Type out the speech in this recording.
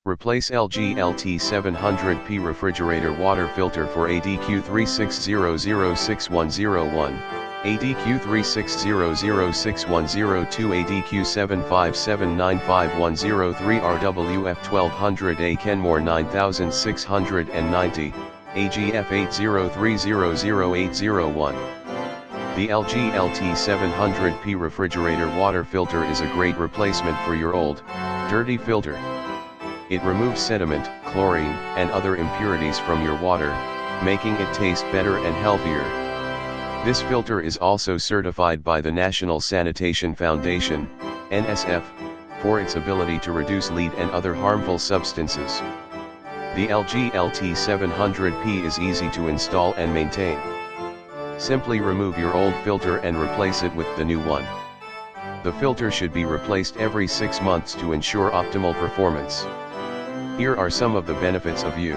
Replace LG LT700P refrigerator water filter for ADQ36006101, ADQ36006102, ADQ7579510 RWF1200A Kenmore 9690, AGF803000801. The LG LT700P refrigerator water filter is a great replacement for your old, dirty filter. It removes sediment, chlorine, and other impurities from your water, making it taste better and healthier. This filter is also certified by the National Sanitation Foundation, NSF, for its ability to reduce lead and other harmful substances. The LG LT700P is easy to install and maintain. Simply remove your old filter and replace it with the new one. The filter should be replaced every 6 months to ensure optimal performance. Here are some of the benefits of you.